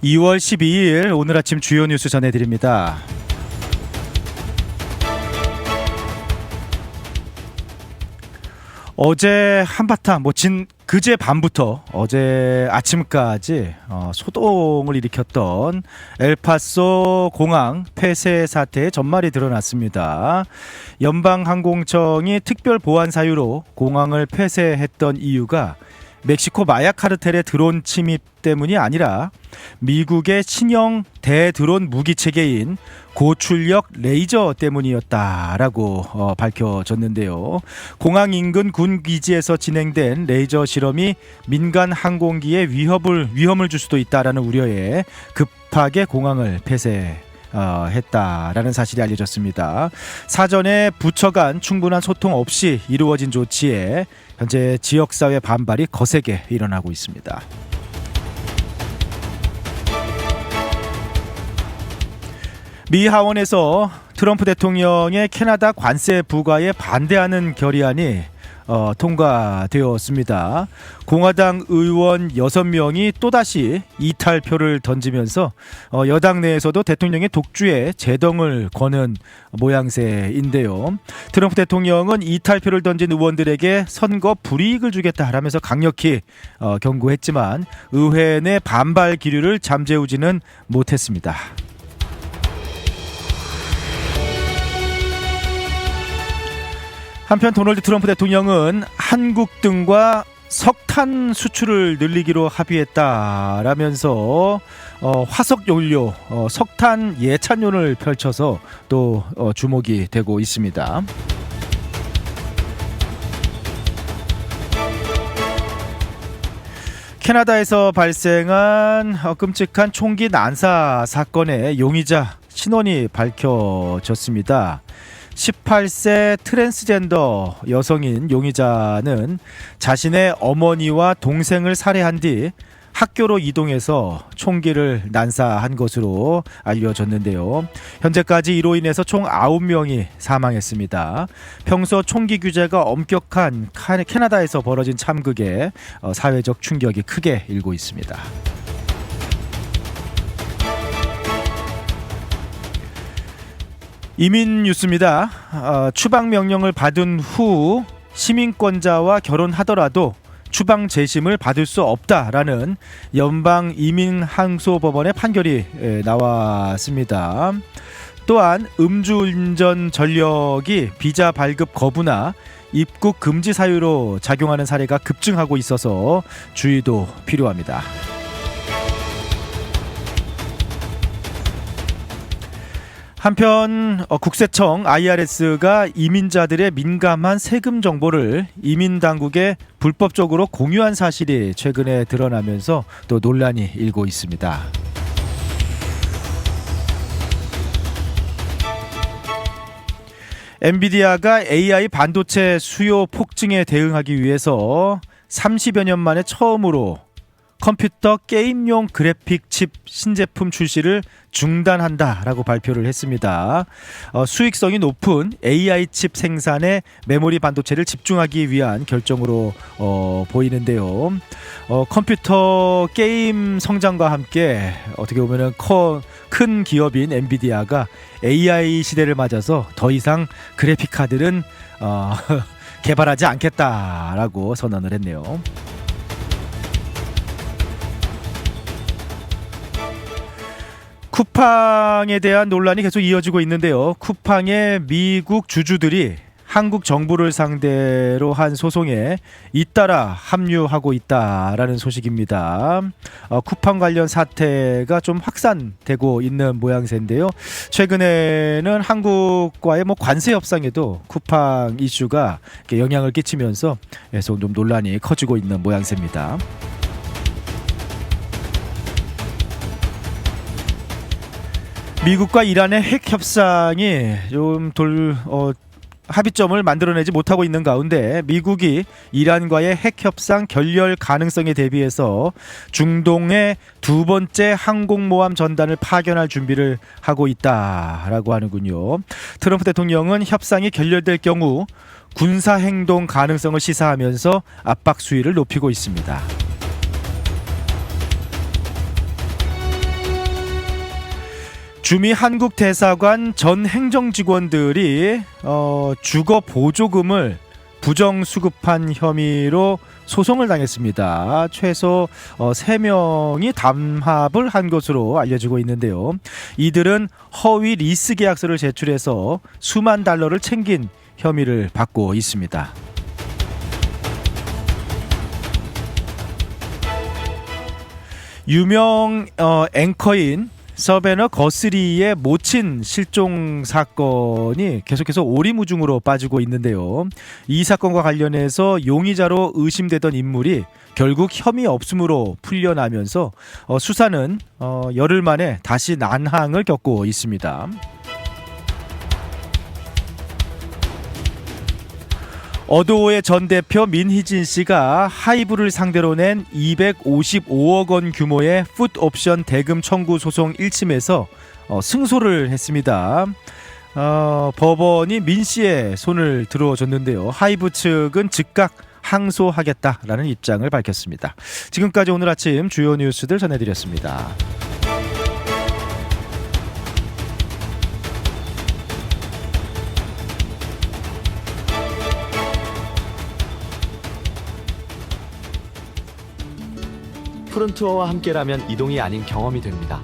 2월 12일 오늘 아침 주요 뉴스 전해드립니다. 어제 한바탕 그제 밤부터 어제 아침까지 소동을 일으켰던 엘파소 공항 폐쇄 사태의 전말이 드러났습니다. 연방항공청이 특별 보안 사유로 공항을 폐쇄했던 이유가 멕시코 마약 카르텔의 드론 침입 때문이 아니라 미국의 신형 대드론 무기 체계인 고출력 레이저 때문이었다라고 밝혀졌는데요. 공항 인근 군 기지에서 진행된 레이저 실험이 민간 항공기에 위험을 줄 수도 있다라는 우려에 급하게 공항을 폐쇄했다라는 사실이 알려졌습니다. 사전에 부처 간 충분한 소통 없이 이루어진 조치에 현재 지역사회 반발이 거세게 일어나고 있습니다. 미 하원에서 트럼프 대통령의 캐나다 관세 부과에 반대하는 결의안이 통과되었습니다. 공화당 의원 6명이 또다시 이탈표를 던지면서 여당 내에서도 대통령의 독주에 제동을 거는 모양새인데요. 트럼프 대통령은 이탈표를 던진 의원들에게 선거 불이익을 주겠다라면서 강력히 경고했지만 의회 내 반발 기류를 잠재우지는 못했습니다. 한편 도널드 트럼프 대통령은 한국 등과 석탄 수출을 늘리기로 합의했다라면서 화석 연료, 석탄 예찬론을 펼쳐서 또 주목이 되고 있습니다. 캐나다에서 발생한 끔찍한 총기 난사 사건의 용의자 신원이 밝혀졌습니다. 18세 트랜스젠더 여성인 용의자는 자신의 어머니와 동생을 살해한 뒤 학교로 이동해서 총기를 난사한 것으로 알려졌는데요. 현재까지 이로 인해서 총 9명이 사망했습니다. 평소 총기 규제가 엄격한 캐나다에서 벌어진 참극에 사회적 충격이 크게 일고 있습니다. 이민 뉴스입니다. 추방 명령을 받은 후 시민권자와 결혼하더라도 추방 재심을 받을 수 없다라는 연방 이민항소법원의 판결이 나왔습니다. 또한 음주운전 전력이 비자 발급 거부나 입국 금지 사유로 작용하는 사례가 급증하고 있어서 주의도 필요합니다. 한편 국세청 IRS가 이민자들의 민감한 세금 정보를 이민 당국에 불법적으로 공유한 사실이 최근에 드러나면서 또 논란이 일고 있습니다. 엔비디아가 AI 반도체 수요 폭증에 대응하기 위해서 30여 년 만에 처음으로 컴퓨터 게임용 그래픽 칩 신제품 출시를 중단한다라고 발표를 했습니다. 수익성이 높은 AI 칩 생산에 메모리 반도체를 집중하기 위한 결정으로 보이는데요. 컴퓨터 게임 성장과 함께 어떻게 보면은 큰 기업인 엔비디아가 AI 시대를 맞아서 더 이상 그래픽 카드는 개발하지 않겠다라고 선언을 했네요. 쿠팡에 대한 논란이 계속 이어지고 있는데요. 쿠팡의 미국 주주들이 한국 정부를 상대로 한 소송에 잇따라 합류하고 있다라는 소식입니다. 쿠팡 관련 사태가 좀 확산되고 있는 모양새인데요. 최근에는 한국과의 관세 협상에도 쿠팡 이슈가 영향을 끼치면서 계속 좀 논란이 커지고 있는 모양새입니다. 미국과 이란의 핵 협상이 좀 합의점을 만들어내지 못하고 있는 가운데 미국이 이란과의 핵 협상 결렬 가능성에 대비해서 중동의 두 번째 항공모함 전단을 파견할 준비를 하고 있다라고 하는군요. 트럼프 대통령은 협상이 결렬될 경우 군사행동 가능성을 시사하면서 압박 수위를 높이고 있습니다. 주미 한국 대사관 전 행정 직원들이 주거 보조금을 부정 수급한 혐의로 소송을 당했습니다. 최소 3명이 담합을 한 것으로 알려지고 있는데요. 이들은 허위 리스 계약서를 제출해서 수만 달러를 챙긴 혐의를 받고 있습니다. 유명 앵커인 서베너 거스리의 모친 실종 사건이 계속해서 오리무중으로 빠지고 있는데요. 이 사건과 관련해서 용의자로 의심되던 인물이 결국 혐의 없음으로 풀려나면서 수사는 열흘 만에 다시 난항을 겪고 있습니다. 어도의 전 대표 민희진 씨가 하이브를 상대로 낸 255억 원 규모의 풋옵션 대금 청구 소송 1심에서 승소를 했습니다. 법원이 민 씨의 손을 들어줬는데요. 하이브 측은 즉각 항소하겠다라는 입장을 밝혔습니다. 지금까지 오늘 아침 주요 뉴스들 전해드렸습니다. 푸른투어와 함께라면 이동이 아닌 경험이 됩니다.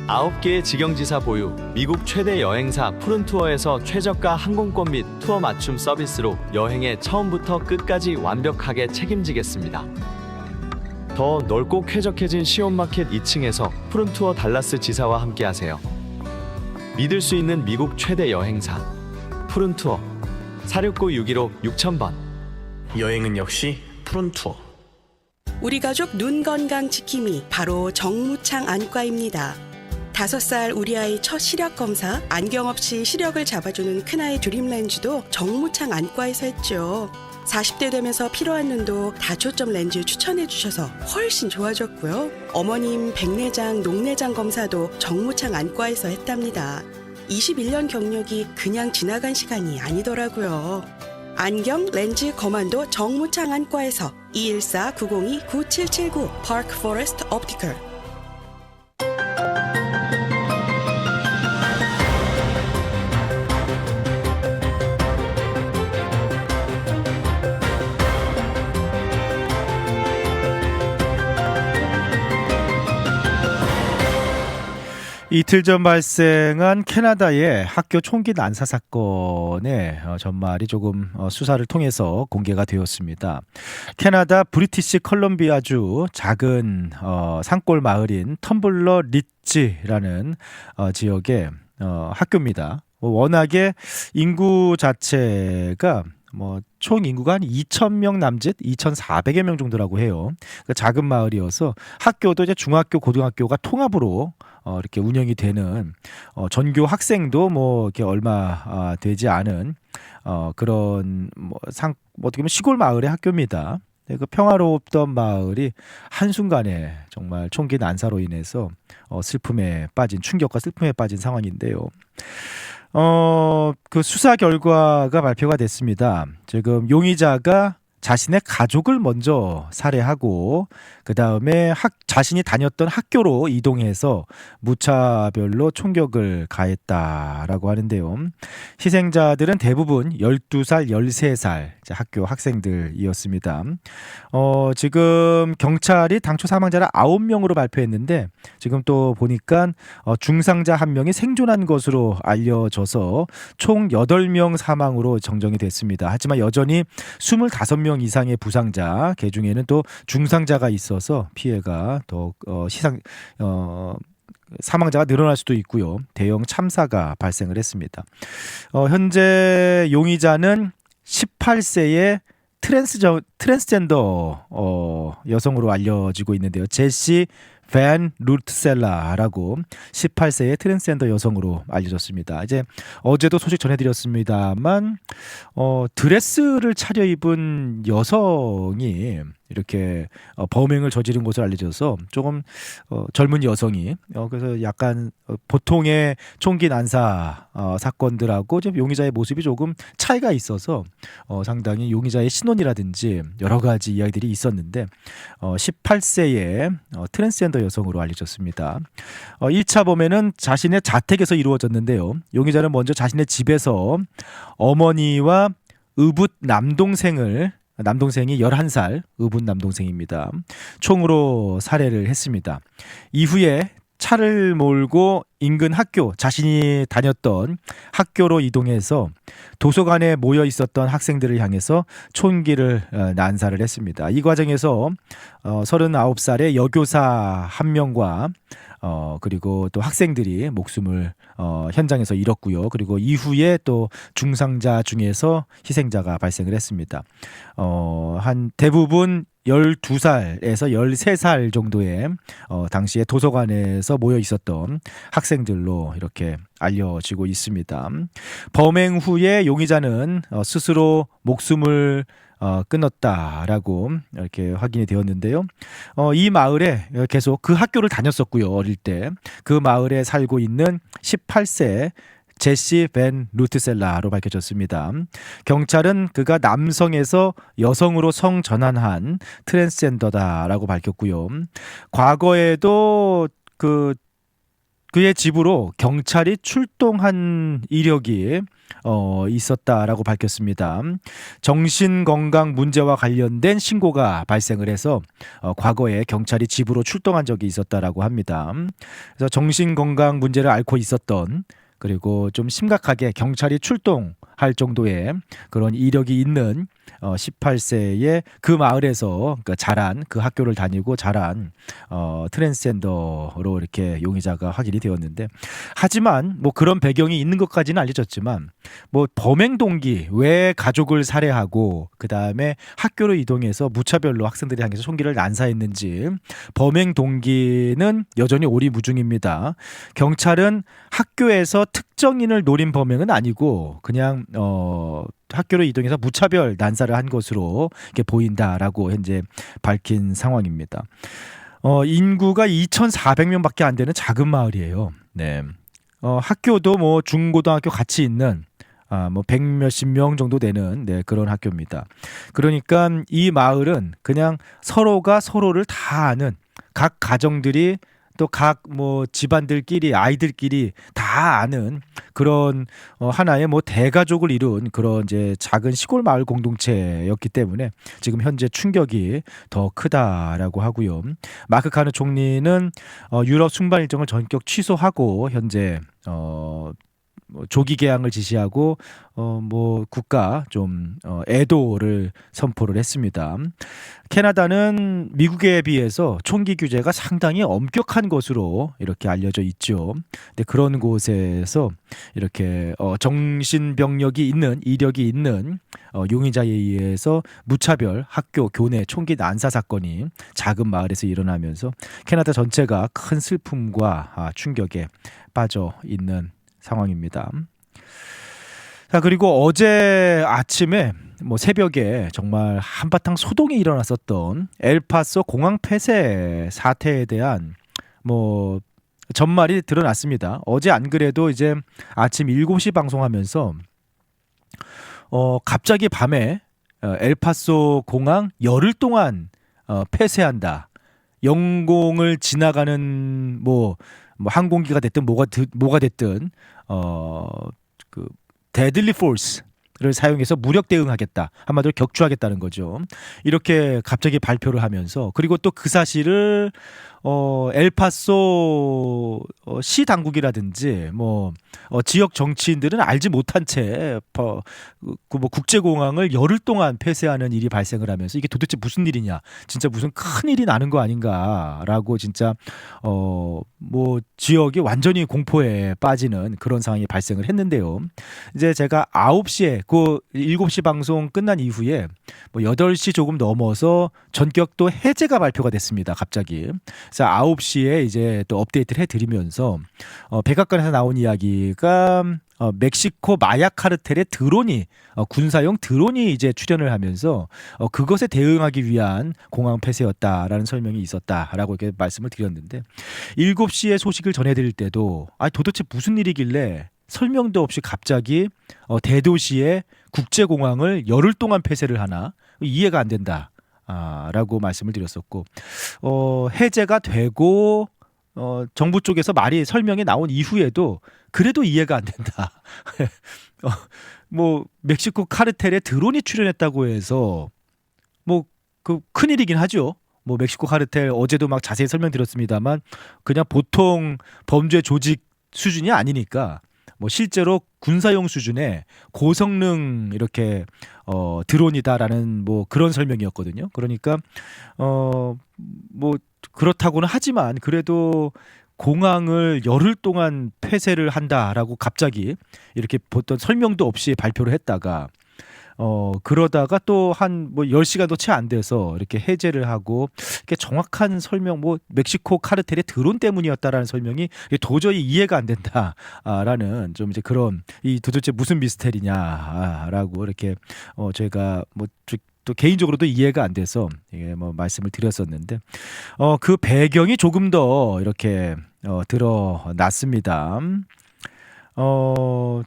9개의 직영지사 보유, 미국 최대 여행사 푸른투어에서 최저가 항공권 및 투어 맞춤 서비스로 여행의 처음부터 끝까지 완벽하게 책임지겠습니다. 더 넓고 쾌적해진 시온마켓 2층에서 푸른투어 달라스 지사와 함께하세요. 믿을 수 있는 미국 최대 여행사 푸른투어 469-615-6000번. 여행은 역시 푸른투어. 우리 가족 눈 건강 지킴이 바로 정무창 안과입니다. 5살 우리 아이 첫 시력 검사, 안경 없이 시력을 잡아주는 큰아이 드림렌즈도 정무창 안과에서 했죠. 40대 되면서 필요한 눈도 다초점 렌즈 추천해 주셔서 훨씬 좋아졌고요. 어머님 백내장, 녹내장 검사도 정무창 안과에서 했답니다. 21년 경력이 그냥 지나간 시간이 아니더라고요. 안경, 렌즈, 거만도 정무창 안과에서 214-902-9779 파크 포레스트 옵티컬. 이틀 전 발생한 캐나다의 학교 총기 난사 사건의 전말이 조금 수사를 통해서 공개가 되었습니다. 캐나다 브리티시 컬럼비아주 작은 산골 마을인 텀블러 리치라는 지역의 학교입니다. 워낙에 인구 자체가 총 인구가 한 2,000명 남짓 2,400여 명 정도라고 해요. 그러니까 작은 마을이어서 학교도 이제 중학교, 고등학교가 통합으로 이렇게 운영이 되는 전교 학생도 이렇게 얼마 되지 않은 그런 어떻게 보면 시골 마을의 학교입니다. 그 평화로웠던 마을이 한순간에 정말 총기 난사로 인해서 충격과 슬픔에 빠진 상황인데요. 그 수사 결과가 발표가 됐습니다. 지금 용의자가 자신의 가족을 먼저 살해하고 그 다음에 자신이 다녔던 학교로 이동해서 무차별로 총격을 가했다라고 하는데요. 희생자들은 대부분 12살, 13살 학교 학생들이었습니다. 지금 경찰이 당초 사망자를 9명으로 발표했는데 지금 또 보니까 중상자 1명이 생존한 것으로 알려져서 총 8명 사망으로 정정이 됐습니다. 하지만 여전히 25명 이상의 부상자, 그중에는 또 중상자가 있어서 피해가 더 사망자가 늘어날 수도 있고요. 대형 참사가 발생을 했습니다. 현재 용의자는 18세의 트랜스젠더 여성으로 알려지고 있는데요. 제시 밴 루트셀라라고 18세의 트랜스젠더 여성으로 알려졌습니다. 이제 어제도 소식 전해드렸습니다만 드레스를 차려입은 여성이 이렇게 범행을 저지른 것으로 알려져서 조금 젊은 여성이 그래서 약간 보통의 총기 난사 사건들하고 좀 용의자의 모습이 조금 차이가 있어서 상당히 용의자의 신원이라든지 여러 가지 이야기들이 있었는데 18세의 트랜스젠더 여성으로 알려졌습니다. 1차 범행은 자신의 자택에서 이루어졌는데요. 용의자는 먼저 자신의 집에서 어머니와 의붓 남동생이 11살 의붓 남동생입니다. 총으로 살해를 했습니다. 이후에 차를 몰고 인근 학교, 자신이 다녔던 학교로 이동해서 도서관에 모여 있었던 학생들을 향해서 총기를 난사를 했습니다. 이 과정에서 39살의 여교사 한 명과 그리고 또 학생들이 목숨을 현장에서 잃었고요. 그리고 이후에 또 중상자 중에서 희생자가 발생을 했습니다. 한 대부분 12살에서 13살 정도의 당시에 도서관에서 모여 있었던 학생들로 이렇게 알려지고 있습니다. 범행 후에 용의자는 스스로 목숨을 끊었다라고 이렇게 확인이 되었는데요. 이 마을에 계속 그 학교를 다녔었고요. 어릴 때 그 마을에 살고 있는 18세 제시 벤 루트셀라로 밝혀졌습니다. 경찰은 그가 남성에서 여성으로 성전환한 트랜스젠더다라고 밝혔고요. 과거에도 그의 집으로 경찰이 출동한 이력이 있었다라고 밝혔습니다. 정신건강 문제와 관련된 신고가 발생을 해서 과거에 경찰이 집으로 출동한 적이 있었다라고 합니다. 그래서 정신건강 문제를 앓고 있었던 그리고 좀 심각하게 경찰이 출동할 정도의 그런 이력이 있는 18세의 그 마을에서 자란 그 학교를 다니고 자란 트랜스젠더로 이렇게 용의자가 확인이 되었는데 하지만 뭐 그런 배경이 있는 것까지는 알려졌지만 뭐 범행 동기 왜 가족을 살해하고 그 다음에 학교로 이동해서 무차별로 학생들이 향해서 총기를 난사했는지 범행 동기는 여전히 오리무중입니다. 경찰은 학교에서 특정인을 노린 범행은 아니고 그냥 학교로 이동해서 무차별 난사를 한 것으로 이렇게 보인다라고 현재 밝힌 상황입니다. 인구가 2,400명밖에 안 되는 작은 마을이에요. 네. 학교도 뭐 중고등학교 같이 있는 뭐 100몇십 명 정도 되는 그런 학교입니다. 그러니까 이 마을은 그냥 서로가 서로를 다 아는 각 가정들이 또 각 뭐 집안들끼리 아이들끼리 다 아는 그런 하나의 뭐 대가족을 이룬 그런 이제 작은 시골 마을 공동체였기 때문에 지금 현재 충격이 더 크다라고 하고요. 마크 카네 총리는 유럽 순방 일정을 전격 취소하고 현재 조기 개항을 지시하고 뭐 국가 좀 애도를 선포를 했습니다. 캐나다는 미국에 비해서 총기 규제가 상당히 엄격한 것으로 이렇게 알려져 있죠. 근데 그런 곳에서 이렇게 정신병력이 있는 이력이 있는 용의자에 의해서 무차별 학교 교내 총기 난사 사건이 작은 마을에서 일어나면서 캐나다 전체가 큰 슬픔과 충격에 빠져 있는 상황입니다. 자, 그리고 어제 아침에 뭐 새벽에 정말 한바탕 소동이 일어났었던 엘파소 공항 폐쇄 사태에 대한 뭐 전말이 드러났습니다. 어제 안 그래도 이제 아침 7시 방송하면서 갑자기 밤에 엘파소 공항 열흘 동안 폐쇄한다. 영공을 지나가는 뭐 항공기가 됐든 뭐가 됐든 그 데들리 포스를 사용해서 무력 대응하겠다. 한마디로 격추하겠다는 거죠. 이렇게 갑자기 발표를 하면서 그리고 또 그 사실을 엘파소 시 당국이라든지 뭐 지역 정치인들은 알지 못한 채 뭐 국제공항을 열흘 동안 폐쇄하는 일이 발생을 하면서 이게 도대체 무슨 일이냐, 진짜 무슨 큰 일이 나는 거 아닌가라고 진짜 뭐 지역이 완전히 공포에 빠지는 그런 상황이 발생을 했는데요. 이제 제가 9시에 그 7시 방송 끝난 이후에 뭐 8시 조금 넘어서 전격도 해제가 발표가 됐습니다. 갑자기. 그래서 9시에 이제 또 업데이트를 해드리면서 백악관에서 나온 이야기가 멕시코 마약 카르텔의 드론이 군사용 드론이 이제 출현을 하면서 그것에 대응하기 위한 공항 폐쇄였다라는 설명이 있었다라고 이렇게 말씀을 드렸는데 7시에 소식을 전해드릴 때도 도대체 무슨 일이길래 설명도 없이 갑자기 대도시의 국제공항을 열흘 동안 폐쇄를 하나 이해가 안 된다. 라고 말씀을 드렸었고 해제가 되고 정부 쪽에서 설명이 나온 이후에도 그래도 이해가 안 된다. 뭐 멕시코 카르텔에 드론이 출연했다고 해서 뭐 그 큰일이긴 하죠. 뭐 멕시코 카르텔 어제도 막 자세히 설명드렸습니다만 그냥 보통 범죄 조직 수준이 아니니까 뭐 실제로 군사용 수준의 고성능 이렇게 드론이다라는 뭐 그런 설명이었거든요. 그러니까 뭐 그렇다고는 하지만 그래도 공항을 열흘 동안 폐쇄를 한다라고 갑자기 이렇게 어떤 설명도 없이 발표를 했다가 그러다가 또 한 뭐 10시간도 채 안 돼서 이렇게 해제를 하고 이렇게 정확한 설명 뭐 멕시코 카르텔의 드론 때문이었다라는 설명이 도저히 이해가 안 된다라는 좀 이제 그런 이 도대체 무슨 미스테리냐라고 이렇게 제가 뭐 또 개인적으로도 이해가 안 돼서 뭐 말씀을 드렸었는데 그 배경이 조금 더 이렇게 드러났습니다.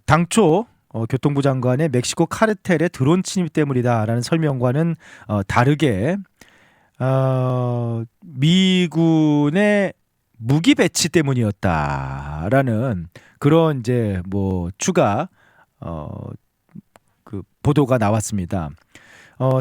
당초 교통부 장관의 멕시코 카르텔의 드론 침입 때문이다라는 설명과는 다르게 미군의 무기 배치 때문이었다라는 그런 이제 뭐 추가 그 보도가 나왔습니다.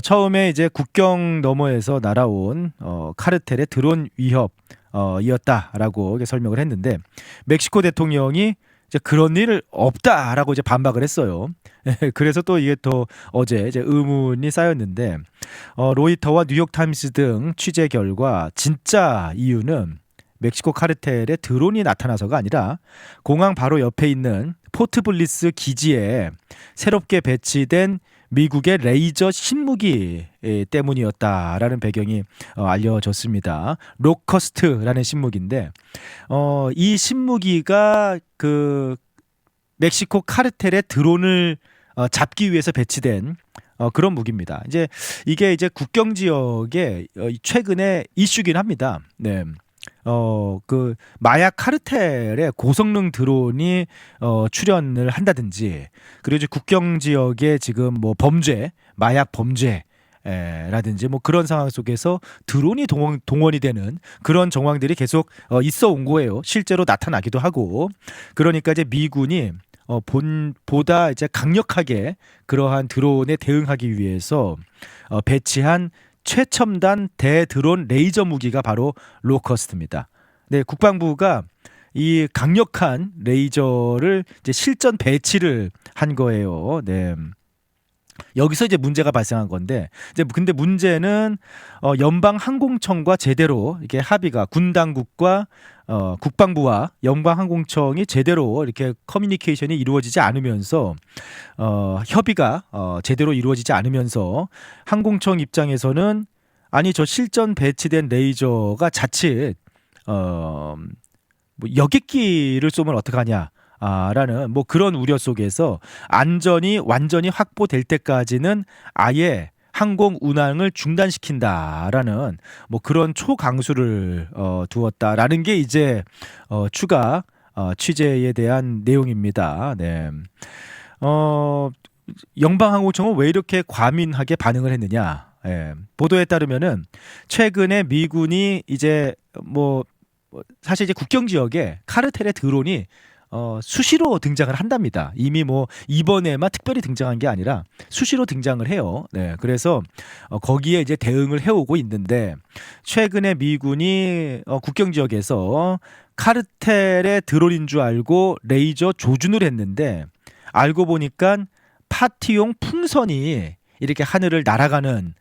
처음에 이제 국경 너머에서 날아온 카르텔의 드론 위협이었다라고 이렇게 설명을 했는데 멕시코 대통령이 이제 그런 일 없다라고 이제 반박을 했어요. 그래서 또 이게 또 어제 이제 의문이 쌓였는데 로이터와 뉴욕타임스 등 취재 결과 진짜 이유는 멕시코 카르텔의 드론이 나타나서가 아니라 공항 바로 옆에 있는 포트블리스 기지에 새롭게 배치된 미국의 레이저 신무기 때문이었다라는 배경이 알려졌습니다. 로커스트라는 신무기인데 이 신무기가 그 멕시코 카르텔의 드론을 잡기 위해서 배치된 그런 무기입니다. 이제 이게 이제 국경 지역에 최근에 이슈긴 합니다. 네. 그 마약 카르텔의 고성능 드론이 출연을 한다든지 그리고 이제 국경 지역에 지금 뭐 범죄, 마약 범죄 라든지 뭐 그런 상황 속에서 드론이 동원이 되는 그런 정황들이 계속 있어 온 거예요. 실제로 나타나기도 하고. 그러니까 이제 미군이 보다 이제 강력하게 그러한 드론에 대응하기 위해서 배치한 최첨단 대드론 레이저 무기가 바로 로커스트입니다. 네, 국방부가 이 강력한 레이저를 이제 실전 배치를 한 거예요. 네. 여기서 이제 문제가 발생한 건데 이제 근데 문제는 연방 항공청과 제대로 이렇게 합의가 군 당국과 국방부와 연방 항공청이 제대로 이렇게 커뮤니케이션이 이루어지지 않으면서 협의가 제대로 이루어지지 않으면서 항공청 입장에서는 아니 저 실전 배치된 레이저가 자칫 뭐 여객기를 쏘면 어떡하냐 라는 뭐 그런 우려 속에서 안전이 완전히 확보될 때까지는 아예 항공 운항을 중단시킨다라는 뭐 그런 초강수를 두었다라는 게 이제 추가 취재에 대한 내용입니다. 네. 연방항공청은 왜 이렇게 과민하게 반응을 했느냐? 예. 보도에 따르면은 최근에 미군이 이제 뭐 사실 이제 국경 지역에 카르텔의 드론이 수시로 등장을 한답니다. 이미 뭐 이번에만 특별히 등장한 게 아니라 수시로 등장을 해요. 네, 그래서 거기에 이제 대응을 해오고 있는데 최근에 미군이 국경 지역에서 카르텔의 드론인 줄 알고 레이저 조준을 했는데 알고 보니까 파티용 풍선이 이렇게 하늘을 날아가는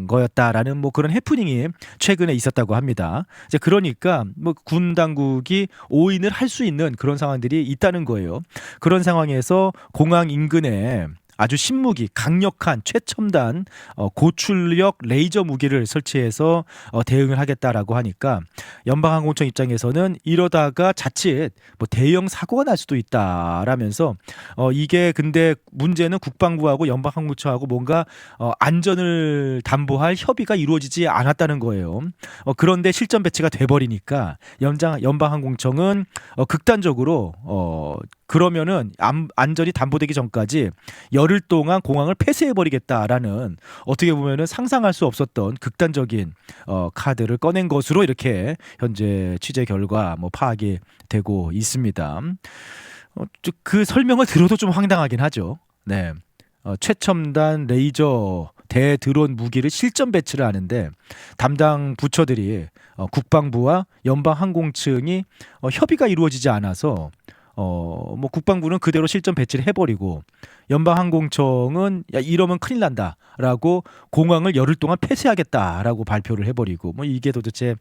거였다라는 뭐 그런 해프닝이 최근에 있었다고 합니다. 이제 그러니까 뭐 군 당국이 오인을 할 수 있는 그런 상황들이 있다는 거예요. 그런 상황에서 공항 인근에 아주 신무기, 강력한 최첨단 고출력 레이저 무기를 설치해서 대응을 하겠다라고 하니까 연방항공청 입장에서는 이러다가 자칫 뭐 대형 사고가 날 수도 있다라면서 이게 근데 문제는 국방부하고 연방항공청하고 뭔가 안전을 담보할 협의가 이루어지지 않았다는 거예요. 그런데 실전 배치가 돼버리니까 연방항공청은 극단적으로 그러면은 안전이 담보되기 전까지 열흘 동안 공항을 폐쇄해버리겠다라는 어떻게 보면은 상상할 수 없었던 극단적인 카드를 꺼낸 것으로 이렇게 현재 취재 결과 뭐 파악이 되고 있습니다. 그 설명을 들어도 좀 황당하긴 하죠. 네, 최첨단 레이저 대드론 무기를 실전 배치를 하는데 담당 부처들이 국방부와 연방항공청이 협의가 이루어지지 않아서 뭐 국방부는 그대로 실전 배치를 해버리고 연방항공청은 야 이러면 큰일 난다라고 공항을 열흘 동안 폐쇄하겠다라고 발표를 해버리고 뭐 이게 도대체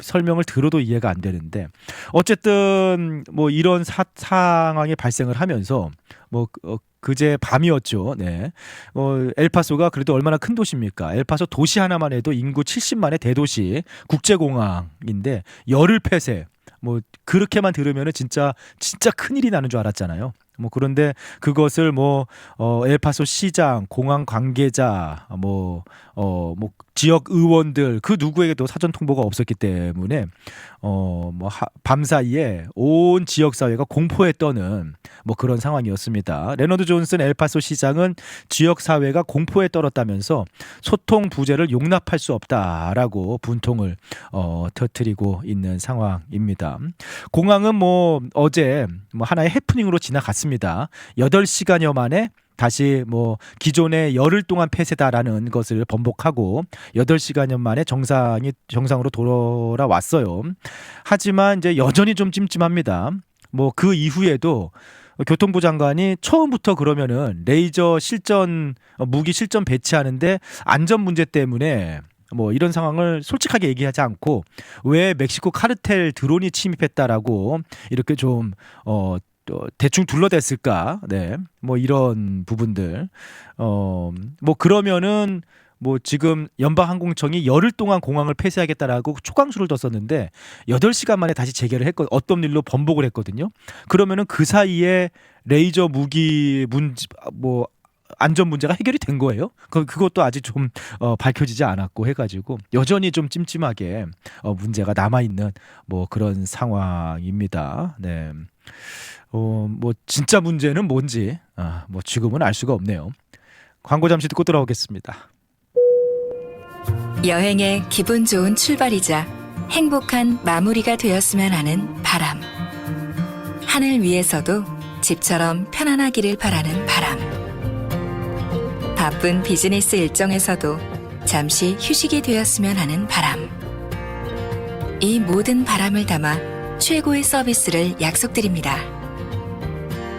설명을 들어도 이해가 안 되는데 어쨌든 뭐 이런 상황이 발생을 하면서 뭐 그제 밤이었죠. 네. 엘파소가 그래도 얼마나 큰 도시입니까? 엘파소 도시 하나만 해도 인구 70만의 대도시 국제공항인데 열흘 폐쇄. 뭐 그렇게만 들으면은 진짜 큰일이 나는 줄 알았잖아요. 뭐 그런데 그것을 뭐 엘파소 시장, 공항 관계자, 뭐 지역 의원들 그 누구에게도 사전 통보가 없었기 때문에 밤 사이에 온 지역 사회가 공포에 떠는 뭐 그런 상황이었습니다. 레너드 존슨 엘파소 시장은 지역 사회가 공포에 떨었다면서 소통 부재를 용납할 수 없다라고 분통을 터뜨리고 있는 상황입니다. 공항은 뭐 어제 뭐 하나의 해프닝으로 지나갔습니다. 8시간여 만에 다시 뭐 기존의 열흘 동안 폐쇄다라는 것을 번복하고 8시간여 만에 정상으로 돌아왔어요. 하지만 이제 여전히 좀 찜찜합니다. 뭐 그 이후에도 교통부 장관이 처음부터 그러면은 레이저 실전 무기 실전 배치하는데 안전 문제 때문에 뭐 이런 상황을 솔직하게 얘기하지 않고 왜 멕시코 카르텔 드론이 침입했다라고 이렇게 좀 대충 둘러댔을까? 네, 뭐 이런 부분들. 뭐 그러면은 뭐 지금 연방항공청이 열흘 동안 공항을 폐쇄하겠다라고 초강수를 뒀었는데 8시간 만에 다시 재개를 했고 어떤 일로 번복을 했거든요. 그러면은 그 사이에 레이저 무기 뭐 안전 문제가 해결이 된 거예요. 그것도 아직 좀 밝혀지지 않았고 해가지고 여전히 좀 찜찜하게 문제가 남아 있는 뭐 그런 상황입니다. 네. 뭐 진짜 문제는 뭔지 뭐 지금은 알 수가 없네요. 광고 잠시 듣고 돌아오겠습니다. 여행의 기분 좋은 출발이자 행복한 마무리가 되었으면 하는 바람. 하늘 위에서도 집처럼 편안하기를 바라는 바람. 바쁜 비즈니스 일정에서도 잠시 휴식이 되었으면 하는 바람. 이 모든 바람을 담아 최고의 서비스를 약속드립니다.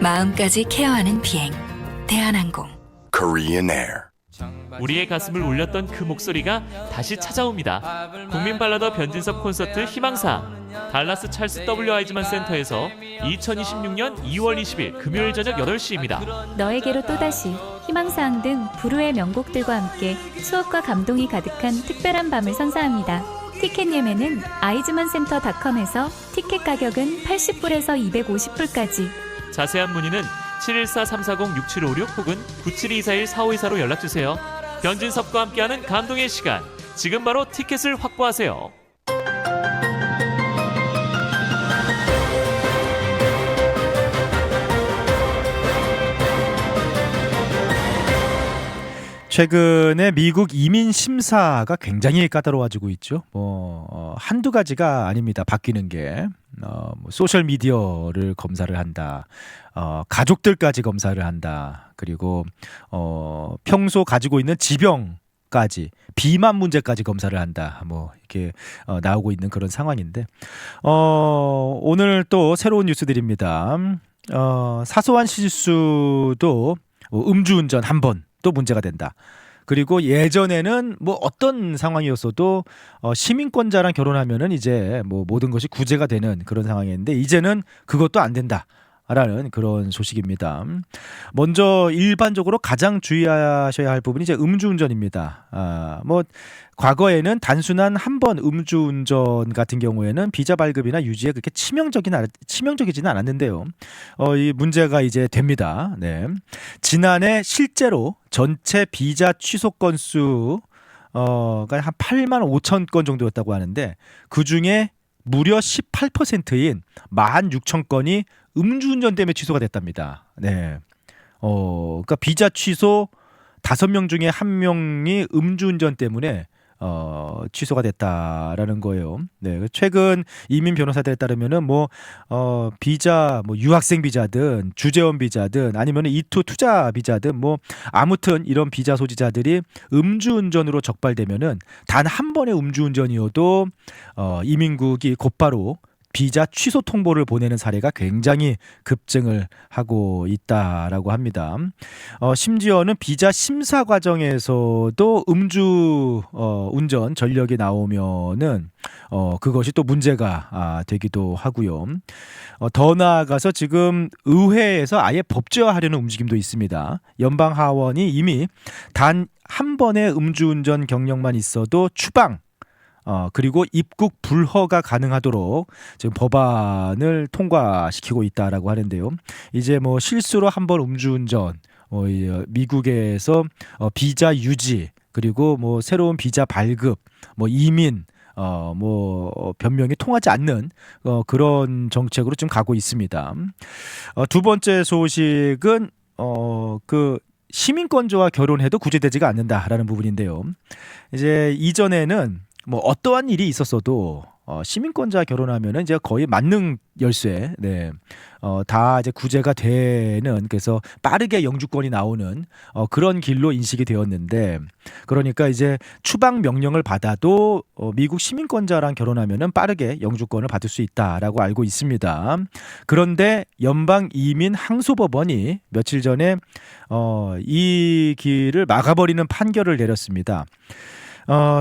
마음까지 케어하는 비행, 대한항공. Korean Air. 우리의 가슴을 울렸던 그 목소리가 다시 찾아옵니다. 국민 발라더 변진섭 콘서트 희망사 달라스 찰스 W 아이즈만 센터에서 2026년 2월 20일 금요일 저녁 8시입니다. 너에게로 또다시 희망사항 등 불후의 명곡들과 함께 추억과 감동이 가득한 특별한 밤을 선사합니다. 티켓 예매는 아이즈만센터.com에서 티켓 가격은 80불에서 250불까지. 자세한 문의는 714-340-6756 혹은 972-241-4524로 연락주세요. 변진섭과 함께하는 감동의 시간, 지금 바로 티켓을 확보하세요. 최근에 미국 이민 심사가 굉장히 까다로워지고 있죠. 한두 가지가 아닙니다. 바뀌는 게 소셜 미디어를 검사를 한다. 가족들까지 검사를 한다. 그리고 평소 가지고 있는 지병까지 비만 문제까지 검사를 한다. 뭐 이렇게 나오고 있는 그런 상황인데 오늘 또 새로운 뉴스들입니다. 사소한 실수도 음주운전 한 번 또 문제가 된다. 그리고 예전에는 뭐 어떤 상황이었어도 시민권자랑 결혼하면은 이제 뭐 모든 것이 구제가 되는 그런 상황이었는데 이제는 그것도 안 된다. 라는 그런 소식입니다. 먼저 일반적으로 가장 주의하셔야 할 부분이 이제 음주운전입니다. 뭐 과거에는 단순한 한 번 음주운전 같은 경우에는 비자 발급이나 유지에 그렇게 치명적이지는 않았는데요. 이 문제가 이제 됩니다. 네. 지난해 실제로 전체 비자 취소 건수 한 8만 5천 건 정도였다고 하는데 그 중에 무려 18%인 16,000건이 음주운전 때문에 취소가 됐답니다. 네. 그러니까 비자 취소 5명 중에 1명이 음주운전 때문에 취소가 됐다라는 거예요. 네. 최근 이민 변호사들에 따르면은 비자 유학생 비자든 주재원 비자든 아니면 이투 투자 비자든 아무튼 이런 비자 소지자들이 음주운전으로 적발되면은 단 한 번의 음주운전이어도 이민국이 곧바로 비자 취소 통보를 보내는 사례가 굉장히 급증을 하고 있다라고 합니다. 심지어는 비자 심사 과정에서도 음주 운전 전력이 나오면은 그것이 또 문제가 되기도 하고요. 더 나아가서 지금 의회에서 아예 법제화하려는 움직임도 있습니다. 연방 하원이 이미 단 한 번의 음주운전 경력만 있어도 추방 그리고 입국 불허가 가능하도록 지금 법안을 통과시키고 있다라고 하는데요. 이제 실수로 한 번 음주운전, 미국에서 비자 유지, 그리고 새로운 비자 발급, 이민, 변명이 통하지 않는 그런 정책으로 지금 가고 있습니다. 두 번째 소식은 그 시민권자와 결혼해도 구제되지가 않는다라는 부분인데요. 이제 이전에는 어떠한 일이 있었어도 시민권자 결혼하면은 이제 거의 만능 열쇠, 네, 다 이제 구제가 되는, 그래서 빠르게 영주권이 나오는 그런 길로 인식이 되었는데, 그러니까 이제 추방 명령을 받아도 미국 시민권자랑 결혼하면은 빠르게 영주권을 받을 수 있다라고 알고 있습니다. 그런데 연방 이민 항소법원이 며칠 전에 이 길을 막아버리는 판결을 내렸습니다.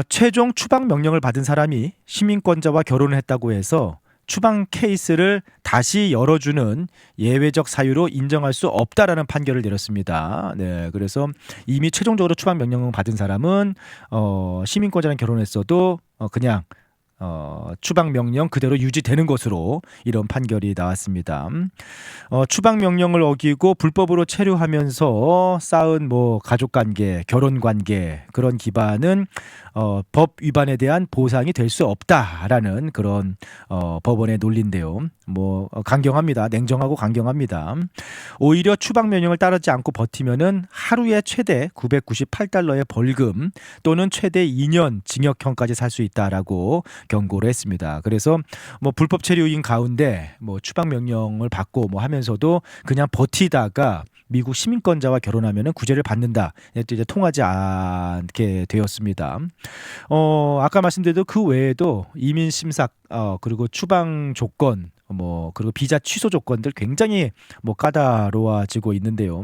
최종 추방 명령을 받은 사람이 시민권자와 결혼을 했다고 해서 추방 케이스를 다시 열어주는 예외적 사유로 인정할 수 없다라는 판결을 내렸습니다. 네, 그래서 이미 최종적으로 추방 명령을 받은 사람은 시민권자랑 결혼했어도 그냥 추방 명령 그대로 유지되는 것으로 이런 판결이 나왔습니다. 추방 명령을 어기고 불법으로 체류하면서 쌓은 가족관계, 결혼관계 그런 기반은 법 위반에 대한 보상이 될 수 없다라는 그런 법원의 논리인데요. 강경합니다. 냉정하고 강경합니다. 오히려 추방 명령을 따르지 않고 버티면은 하루에 최대 $998의 벌금 또는 최대 2년 징역형까지 살 수 있다라고 경고를 했습니다. 그래서 불법 체류인 가운데 추방 명령을 받고 하면서도 그냥 버티다가 미국 시민권자와 결혼하면은 구제를 받는다. 이제 통하지 않게 되었습니다. 아까 말씀드린 그 외에도 이민 심사 그리고 추방 조건 그리고 비자 취소 조건들 굉장히 까다로워지고 있는데요.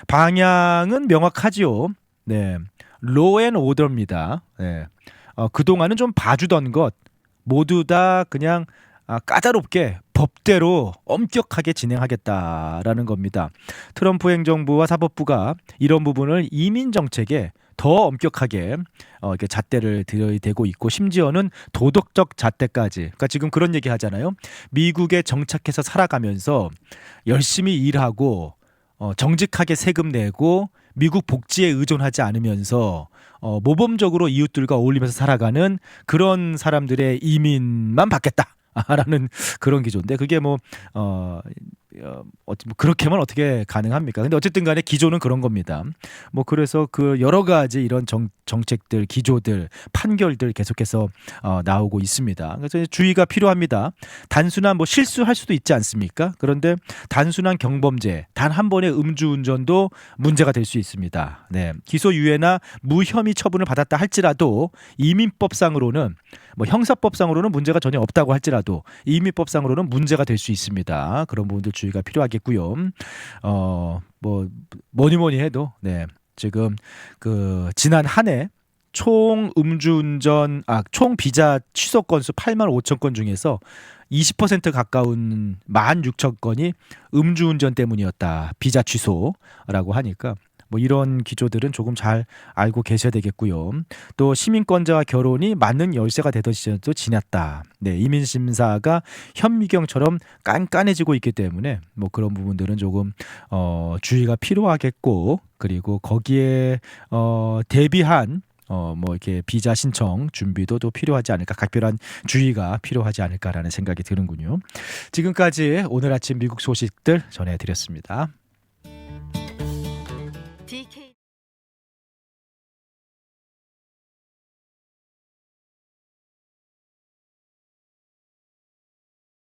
방향은 명확하지요. 네. 로우 앤 오더입니다. 네. 그동안은 좀 봐주던 것 모두 다 그냥 까다롭게 법대로 엄격하게 진행하겠다라는 겁니다. 트럼프 행정부와 사법부가 이런 부분을 이민 정책에 더 엄격하게 이렇게 잣대를 들이대고 있고, 심지어는 도덕적 잣대까지. 그러니까 지금 그런 얘기 하잖아요. 미국에 정착해서 살아가면서 열심히 일하고 정직하게 세금 내고 미국 복지에 의존하지 않으면서 모범적으로 이웃들과 어울리면서 살아가는 그런 사람들의 이민만 받겠다 라는 그런 기조인데, 그게 그렇게만 어떻게 가능합니까? 근데 어쨌든 간에 기조는 그런 겁니다. 그래서 그 여러 가지 이런 정책들, 기조들, 판결들 계속해서 나오고 있습니다. 그래서 주의가 필요합니다. 단순한 실수할 수도 있지 않습니까? 그런데 단순한 경범죄, 단 한 번의 음주운전도 문제가 될 수 있습니다. 네. 기소유예나 무혐의 처분을 받았다 할지라도 이민법상으로는 형사법상으로는 문제가 전혀 없다고 할지라도 이민법상으로는 문제가 될 수 있습니다. 그런 부분들 주의가 필요하겠고요. 뭐니 해도 네. 지금 지난 한 해 총 총 비자 취소 건수 8만 5천 건 중에서 20% 가까운 16,000건이 음주운전 때문이었다. 비자 취소라고 하니까 뭐 이런 기조들은 조금 잘 알고 계셔야 되겠고요. 또 시민권자와 결혼이 맞는 열쇠가 되던 시절도 지났다. 네, 이민심사가 현미경처럼 깐깐해지고 있기 때문에 뭐 그런 부분들은 조금 주의가 필요하겠고, 그리고 거기에 대비한 뭐 이렇게 비자 신청 준비도 또 필요하지 않을까, 각별한 주의가 필요하지 않을까라는 생각이 드는군요. 지금까지 오늘 아침 미국 소식들 전해드렸습니다.